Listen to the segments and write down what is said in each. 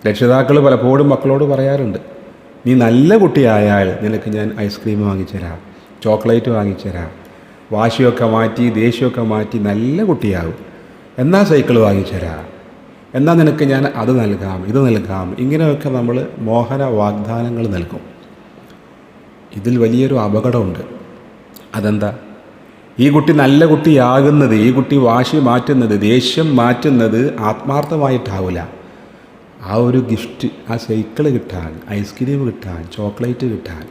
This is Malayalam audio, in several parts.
രക്ഷിതാക്കൾ പലപ്പോഴും മക്കളോട് പറയാറുണ്ട്, നീ നല്ല കുട്ടിയായാൽ നിനക്ക് ഞാൻ ഐസ്ക്രീം വാങ്ങിച്ചു തരാം, ചോക്ലേറ്റ് വാങ്ങിച്ചു തരാം, വാശിയൊക്കെ മാറ്റി ദേഷ്യമൊക്കെ മാറ്റി നല്ല കുട്ടിയാവും, എന്നാൽ സൈക്കിൾ വാങ്ങിച്ചു തരാം, എന്നാൽ നിനക്ക് ഞാൻ അത് നൽകാം ഇത് നൽകാം. ഇങ്ങനെയൊക്കെ നമ്മൾ മോഹന വാഗ്ദാനങ്ങൾ നൽകും. ഇതിൽ വലിയൊരു അപകടമുണ്ട്. അതെന്താ? ഈ കുട്ടി നല്ല കുട്ടിയാകുന്നത്, ഈ കുട്ടി വാശി മാറ്റുന്നത്, ദേഷ്യം മാറ്റുന്നത് ആത്മാർത്ഥമായിട്ടാവില്ല. ആ ഒരു ഗിഫ്റ്റ്, ആ സൈക്കിൾ കിട്ടാൻ, ഐസ്ക്രീം കിട്ടാൻ, ചോക്ലേറ്റ് കിട്ടാൻ,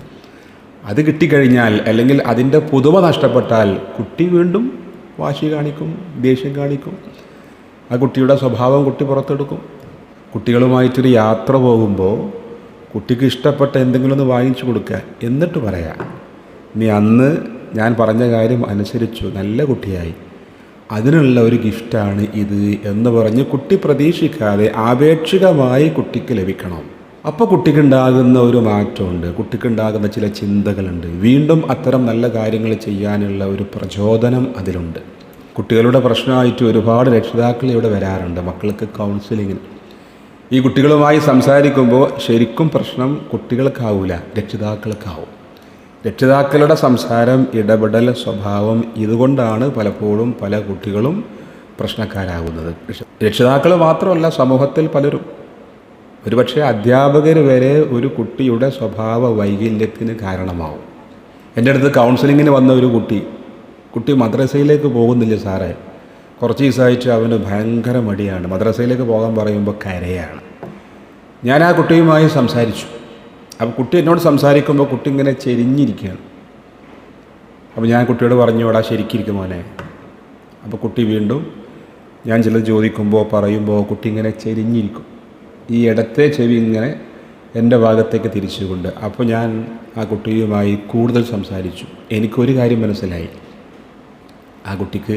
അത് കിട്ടിക്കഴിഞ്ഞാൽ അല്ലെങ്കിൽ അതിൻ്റെ പുതുമ നഷ്ടപ്പെട്ടാൽ കുട്ടി വീണ്ടും വാശി കാണിക്കും, ദേഷ്യം കാണിക്കും. ആ കുട്ടിയുടെ സ്വഭാവം കുട്ടി പുറത്തെടുക്കും. കുട്ടികളുമായിട്ടൊരു യാത്ര പോകുമ്പോൾ കുട്ടിക്ക് ഇഷ്ടപ്പെട്ട എന്തെങ്കിലും ഒന്ന് വാങ്ങിച്ചു കൊടുക്കുക, എന്നിട്ട് പറയാം, നീ അന്ന് ഞാൻ പറഞ്ഞ കാര്യം അനുസരിച്ചു, നല്ല കുട്ടിയായി, അതിനുള്ള ഒരു ഗിഫ്റ്റാണ് ഇത് എന്ന് പറഞ്ഞ് കുട്ടി പ്രതീക്ഷിക്കാതെ ആപേക്ഷികമായി കുട്ടിക്ക് ലഭിക്കണം. അപ്പോൾ കുട്ടിക്കുണ്ടാകുന്ന ഒരു മാറ്റമുണ്ട്, കുട്ടിക്കുണ്ടാകുന്ന ചില ചിന്തകളുണ്ട്, വീണ്ടും അത്തരം നല്ല കാര്യങ്ങൾ ചെയ്യാനുള്ള ഒരു പ്രചോദനം അതിലുണ്ട്. കുട്ടികളുടെ പ്രശ്നമായിട്ട് ഒരുപാട് രക്ഷിതാക്കൾ ഇവിടെ വരാറുണ്ട് മക്കൾക്ക് കൗൺസിലിങ്ങിന്. ഈ കുട്ടികളുമായി സംസാരിക്കുമ്പോൾ ശരിക്കും പ്രശ്നം കുട്ടികൾക്കാവില്ല, രക്ഷിതാക്കൾക്കാവും. രക്ഷിതാക്കളുടെ സംസാരം, ഇടപെടൽ, സ്വഭാവം, ഇതുകൊണ്ടാണ് പലപ്പോഴും പല കുട്ടികളും പ്രശ്നക്കാരാകുന്നത്. രക്ഷിതാക്കൾ മാത്രമല്ല, സമൂഹത്തിൽ പലരും, ഒരുപക്ഷെ അധ്യാപകർ വരെ ഒരു കുട്ടിയുടെ സ്വഭാവ വൈകല്യത്തിന് കാരണമാവും. എൻ്റെ അടുത്ത് കൗൺസിലിങ്ങിന് വന്ന ഒരു കുട്ടി മദ്രസയിലേക്ക് പോകുന്നില്ല സാറേ, കുറച്ച് ദിവസമായിട്ട് അവന് ഭയങ്കര മടിയാണ്, മദ്രസയിലേക്ക് പോകാൻ പറയുമ്പോൾ കരയാണ്. ഞാൻ ആ കുട്ടിയുമായി സംസാരിച്ചു. അപ്പോൾ കുട്ടി എന്നോട് സംസാരിക്കുമ്പോൾ കുട്ടി ഇങ്ങനെ ചെരിഞ്ഞിരിക്കുകയാണ്. അപ്പോൾ ഞാൻ കുട്ടിയോട് പറഞ്ഞു, എടാ ശരിക്കിരിക്കും മോനെ. അപ്പോൾ കുട്ടി വീണ്ടും ഞാൻ ചിലത് ചോദിക്കുമ്പോൾ പറയുമ്പോൾ കുട്ടി ഇങ്ങനെ ചെരിഞ്ഞിരിക്കും, ഈ ഇടത്തെ ചെവി ഇങ്ങനെ എൻ്റെ ഭാഗത്തേക്ക് തിരിച്ചുകൊണ്ട്. അപ്പോൾ ഞാൻ ആ കുട്ടിയുമായി കൂടുതൽ സംസാരിച്ചു. എനിക്കൊരു കാര്യം മനസ്സിലായി, ആ കുട്ടിക്ക്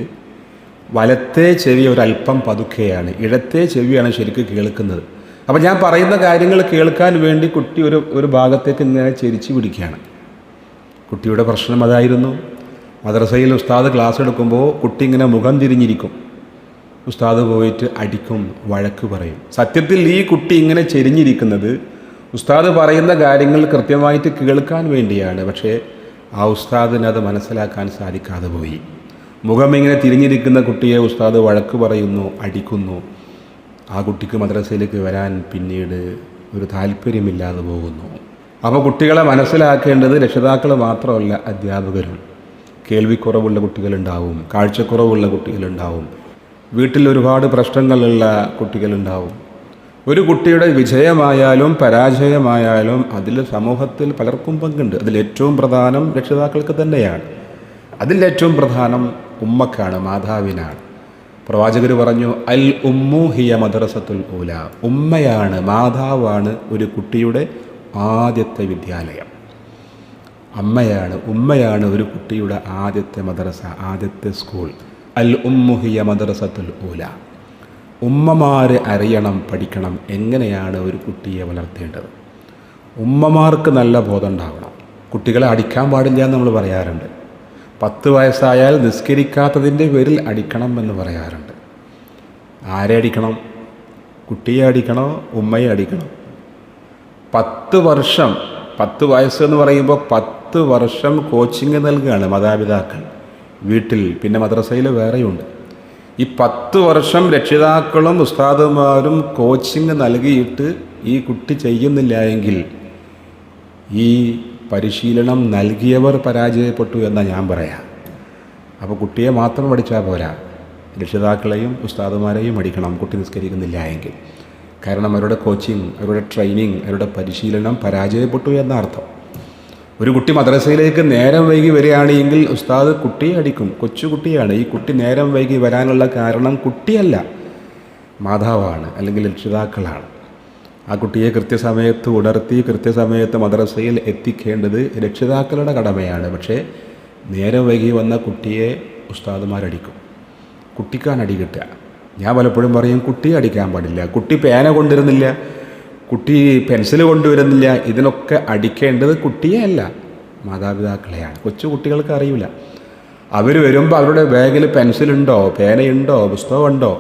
വലത്തെ ചെവി ഒരല്പം പതുക്കെയാണ്, ഇടത്തെ ചെവിയാണ് ശരിക്കും കേൾക്കുന്നത്. അപ്പോൾ ഞാൻ പറയുന്ന കാര്യങ്ങൾ കേൾക്കാൻ വേണ്ടി കുട്ടി ഒരു ഭാഗത്തേക്ക് ഇങ്ങനെ ചെരിച്ച് പിടിക്കുകയാണ്. കുട്ടിയുടെ പ്രശ്നം അതായിരുന്നു. മദ്രസയിൽ ഉസ്താദ് ക്ലാസ് എടുക്കുമ്പോൾ കുട്ടി ഇങ്ങനെ മുഖം തിരിഞ്ഞിരിക്കും, ഉസ്താദ് പോയിട്ട് അടിക്കും, വഴക്ക് പറയും. സത്യത്തിൽ ഈ കുട്ടി ഇങ്ങനെ ചെരിഞ്ഞിരിക്കുന്നത് ഉസ്താദ് പറയുന്ന കാര്യങ്ങൾ കൃത്യമായിട്ട് കേൾക്കാൻ വേണ്ടിയാണ്. പക്ഷേ ആ ഉസ്താദിന് അത് മനസ്സിലാക്കാൻ സാധിക്കാതെ പോയി. മുഖം ഇങ്ങനെ തിരിഞ്ഞിരിക്കുന്ന കുട്ടിയെ ഉസ്താദ് വഴക്ക് പറയുന്നു, അടിക്കുന്നു. ആ കുട്ടിക്ക് മദ്രസയിലേക്ക് വരാൻ പിന്നീട് ഒരു താല്പര്യമില്ലാതെ പോകുന്നു. അപ്പോൾ കുട്ടികളെ മനസ്സിലാക്കേണ്ടത് രക്ഷിതാക്കൾ മാത്രമല്ല, അധ്യാപകരും. കേൾവിക്കുറവുള്ള കുട്ടികളുണ്ടാവും, കാഴ്ചക്കുറവുള്ള കുട്ടികളുണ്ടാവും, വീട്ടിൽ ഒരുപാട് പ്രശ്നങ്ങളുള്ള കുട്ടികളുണ്ടാവും. ഒരു കുട്ടിയുടെ വിജയമായാലും പരാജയമായാലും അതിൽ സമൂഹത്തിൽ പലർക്കും പങ്കുണ്ട്. അതിലേറ്റവും പ്രധാനം രക്ഷിതാക്കൾക്ക് തന്നെയാണ്. അതിലേറ്റവും പ്രധാനം ഉമ്മക്കാണ്, മാതാവിനാണ്. പ്രവാചകർ പറഞ്ഞു, അൽ ഉമ്മു ഹിയ മദ്രസത്തുൽ ഊല. ഉമ്മയാണ്, മാതാവാണ് ഒരു കുട്ടിയുടെ ആദ്യത്തെ വിദ്യാലയം. ഉമ്മയാണ് ഒരു കുട്ടിയുടെ ആദ്യത്തെ മദ്രസ, ആദ്യത്തെ സ്കൂൾ. അൽ ഉമ്മു ഹിയ മദ്രസത്തുൽ ഊല. ഉമ്മമാർ അറിയണം, പഠിക്കണം എങ്ങനെയാണ് ഒരു കുട്ടിയെ വളർത്തേണ്ടത്. ഉമ്മമാർക്ക് നല്ല ബോധം ഉണ്ടാവണം. കുട്ടികളെ അടിക്കാൻ പാടില്ല എന്ന് നമ്മൾ പറയാറുണ്ട്. 10 വയസ്സായാൽ നിസ്കരിക്കാത്തതിൻ്റെ പേരിൽ അടിക്കണം എന്ന് പറയാറുണ്ട്. ആരെ അടിക്കണം? കുട്ടിയെ അടിക്കണോ, ഉമ്മയെ അടിക്കണോ? 10 വർഷം, 10 വയസ്സെന്ന് പറയുമ്പോൾ 10 വർഷം കോച്ചിങ് നൽകുകയാണ് മാതാപിതാക്കൾ വീട്ടിൽ, പിന്നെ മദ്രസയിൽ വേറെയുണ്ട്. ഈ 10 വർഷം രക്ഷിതാക്കളും ഉസ്താദുമാരും കോച്ചിങ് നൽകിയിട്ട് ഈ കുട്ടി ചെയ്യുന്നില്ല എങ്കിൽ ഈ പരിശീലനം നൽകിയവർ പരാജയപ്പെട്ടു എന്നാണ് ഞാൻ പറയാം. അപ്പോൾ കുട്ടിയെ മാത്രം പഠിച്ചാൽ പോരാ, രക്ഷിതാക്കളെയും ഉസ്താദുമാരെയും പഠിക്കണം കുട്ടി നിസ്കരിക്കുന്നില്ല എങ്കിൽ. കാരണം അവരുടെ കോച്ചിങ്, അവരുടെ ട്രെയിനിങ്, അവരുടെ പരിശീലനം പരാജയപ്പെട്ടു എന്ന അർത്ഥം. ഒരു കുട്ടി മദ്രസയിലേക്ക് നേരം വൈകി വരികയാണെങ്കിൽ ഉസ്താദ് കുട്ടിയെ അടിക്കും, കൊച്ചുകുട്ടിയാണ്. ഈ കുട്ടി നേരം വൈകി വരാനുള്ള കാരണം കുട്ടിയല്ല, മാതാവാണ് അല്ലെങ്കിൽ രക്ഷിതാക്കളാണ്. ആ കുട്ടിയെ കൃത്യസമയത്ത് ഉണർത്തി കൃത്യസമയത്ത് മദ്രസയിൽ എത്തിക്കേണ്ടത് രക്ഷിതാക്കളുടെ കടമയാണ്. പക്ഷേ നേരം വൈകി വന്ന കുട്ടിയെ ഉസ്താദുമാരടിക്കും, കുട്ടിക്കാണ് അടി കിട്ടുക. ഞാൻ പലപ്പോഴും പറയും, കുട്ടിയെ അടിക്കാൻ പാടില്ല. കുട്ടി പേന കൊണ്ടുവരുന്നില്ല, കുട്ടി പെൻസിൽ കൊണ്ടുവരുന്നില്ല, ഇതിനൊക്കെ അടിക്കേണ്ടത് കുട്ടിയെ അല്ല, മാതാപിതാക്കളെയാണ്. കൊച്ചു കുട്ടികൾക്ക് അറിയില്ല. അവർ വരുമ്പോൾ അവരുടെ ബാഗിൽ പെൻസിലുണ്ടോ, പേനയുണ്ടോ, പുസ്തകമുണ്ടോ,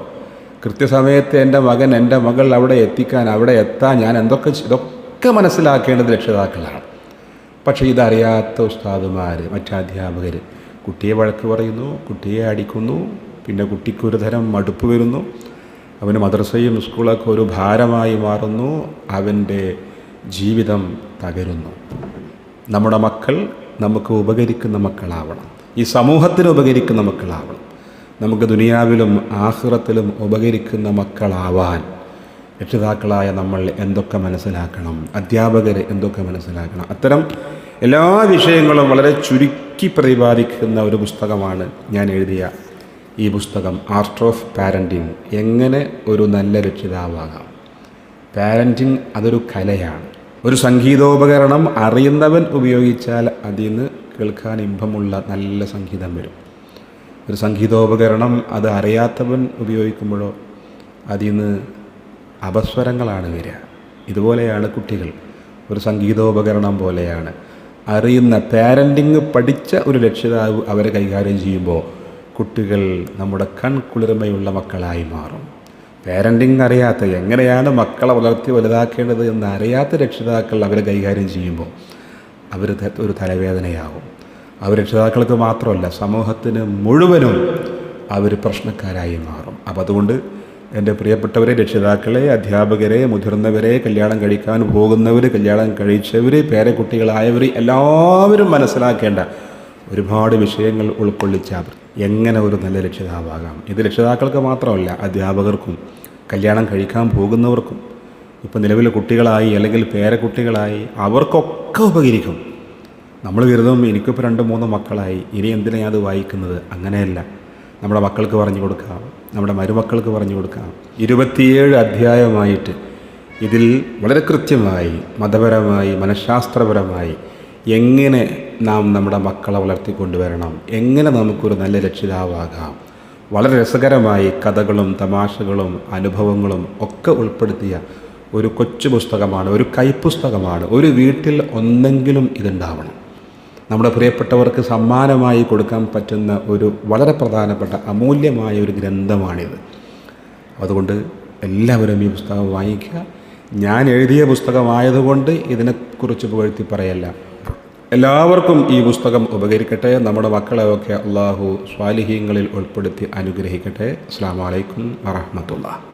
കൃത്യസമയത്ത് എൻ്റെ മകൻ എൻ്റെ മകൾ അവിടെ എത്തിക്കാൻ, അവിടെ എത്താൻ ഞാൻ ഇതൊക്കെ മനസ്സിലാക്കേണ്ടത് രക്ഷിതാക്കളാണ്. പക്ഷേ ഇതറിയാത്ത ഉസ്താദുമാർ, മറ്റധ്യാപകർ കുട്ടിയെ വഴക്ക് പറയുന്നു, കുട്ടിയെ അടിക്കുന്നു, പിന്നെ കുട്ടിക്കൊരു തരം മടുപ്പ് വരുന്നു, അവന് മദ്രസയും സ്കൂളൊക്കെ ഒരു ഭാരമായി മാറുന്നു, അവൻ്റെ ജീവിതം തകരുന്നു. നമ്മുടെ മക്കൾ നമുക്ക് ഉപകരിക്കുന്ന മക്കളാവണം, ഈ സമൂഹത്തിന് ഉപകരിക്കുന്ന മക്കളാവണം, നമുക്ക് ദുനിയാവിലും ആഖിറത്തിലും ഉപകരിക്കുന്ന മക്കളാവാൻ രക്ഷിതാക്കളായ നമ്മൾ എന്തൊക്കെ മനസ്സിലാക്കണം, അധ്യാപകർ എന്തൊക്കെ മനസ്സിലാക്കണം. അത്തരം എല്ലാ വിഷയങ്ങളും വളരെ ചുരുക്കി പ്രതിപാദിക്കുന്ന ഒരു പുസ്തകമാണ് ഞാൻ എഴുതിയ ഈ പുസ്തകം, ആർട്ട് ഓഫ് പാരൻറ്റിങ്. എങ്ങനെ ഒരു നല്ല രക്ഷിതാവാകാം. പാരൻറ്റിങ് അതൊരു കലയാണ്. ഒരു സംഗീതോപകരണം അറിയുന്നവൻ ഉപയോഗിച്ചാൽ അതിൽ നിന്ന് കേൾക്കാൻ ഇമ്പമുള്ള നല്ല സംഗീതം വരും. ഒരു സംഗീതോപകരണം അത് അറിയാത്തവൻ ഉപയോഗിക്കുമ്പോഴോ അതിൽ നിന്ന് അപസ്വരങ്ങളാണ് വരിക. ഇതുപോലെയാണ് കുട്ടികൾ, ഒരു സംഗീതോപകരണം പോലെയാണ്. അറിയുന്ന പാരൻറ്റിങ് പഠിച്ച ഒരു രക്ഷിതാവ് അവരെ കൈകാര്യം ചെയ്യുമ്പോൾ കുട്ടികൾ നമ്മുടെ കൺകുളിർമയുള്ള മക്കളായി മാറും. പാരൻറ്റിങ് അറിയാത്ത, എങ്ങനെയാണ് മക്കളെ വളർത്തി വലുതാക്കേണ്ടത് എന്ന് അറിയാത്ത രക്ഷിതാക്കൾ അവരെ കൈകാര്യം ചെയ്യുമ്പോൾ അവർ ഒരു തലവേദനയാകും. അവർ രക്ഷിതാക്കൾക്ക് മാത്രമല്ല, സമൂഹത്തിന് മുഴുവനും അവർ പ്രശ്നക്കാരായി മാറും. അപ്പം അതുകൊണ്ട് എൻ്റെ പ്രിയപ്പെട്ടവരെ, രക്ഷിതാക്കളെ, അധ്യാപകരെ, മുതിർന്നവരെ, കല്യാണം കഴിക്കാൻ പോകുന്നവർ, കല്യാണം കഴിച്ചവർ, പേരക്കുട്ടികളായവർ എല്ലാവരും മനസ്സിലാക്കേണ്ട ഒരുപാട് വിഷയങ്ങൾ ഉൾക്കൊള്ളിച്ച എങ്ങനെ ഒരു നല്ല രക്ഷിതാവാകാം. ഇത് രക്ഷിതാക്കൾക്ക് മാത്രമല്ല, അധ്യാപകർക്കും കല്യാണം കഴിക്കാൻ പോകുന്നവർക്കും, ഇപ്പോൾ നിലവിലെ കുട്ടികളായി അല്ലെങ്കിൽ പേരക്കുട്ടികളായി അവർക്കൊക്കെ ഉപകരിക്കും. നമ്മൾ കരുതും എനിക്കിപ്പോൾ 2-3 മക്കളായി, ഇനി എന്തിനാണ് ഞാൻ അത് വായിക്കുന്നത്? അങ്ങനെയല്ല. നമ്മുടെ മക്കൾക്ക് പറഞ്ഞു കൊടുക്കാം, നമ്മുടെ മരുമക്കൾക്ക് പറഞ്ഞു കൊടുക്കാം. 27 അധ്യായമായിട്ട് ഇതിൽ വളരെ കൃത്യമായി മതപരമായി, മനഃശാസ്ത്രപരമായി എങ്ങനെ നാം നമ്മുടെ മക്കളെ വളർത്തിക്കൊണ്ടുവരണം, എങ്ങനെ നമുക്കൊരു നല്ല രക്ഷിതാവാകാം, വളരെ രസകരമായി കഥകളും തമാശകളും അനുഭവങ്ങളും ഒക്കെ ഉൾപ്പെടുത്തിയ ഒരു കൊച്ചു പുസ്തകമാണ്, ഒരു കൈപ്പുസ്തകമാണ്. ഒരു വീട്ടിൽ ഒന്നെങ്കിലും ഇതുണ്ടാവണം. നമ്മുടെ പ്രിയപ്പെട്ടവർക്ക് സമ്മാനമായി കൊടുക്കാൻ പറ്റുന്ന ഒരു വളരെ പ്രധാനപ്പെട്ട അമൂല്യമായ ഒരു ഗ്രന്ഥമാണിത്. അതുകൊണ്ട് എല്ലാവരും ഈ പുസ്തകം വാങ്ങിക്കുക. ഞാൻ എഴുതിയ പുസ്തകമായതുകൊണ്ട് ഇതിനെക്കുറിച്ച് പുകഴ്ത്തി പറയല്ല. എല്ലാവർക്കും ഈ പുസ്തകം ഉപകരിക്കട്ടെ. നമ്മുടെ മക്കളെയൊക്കെ അള്ളാഹു സ്വാലിഹീങ്ങളിൽ ഉൾപ്പെടുത്തി അനുഗ്രഹിക്കട്ടെ. അസ്സലാമു അലൈക്കും വറഹ്മത്തുള്ളാഹി.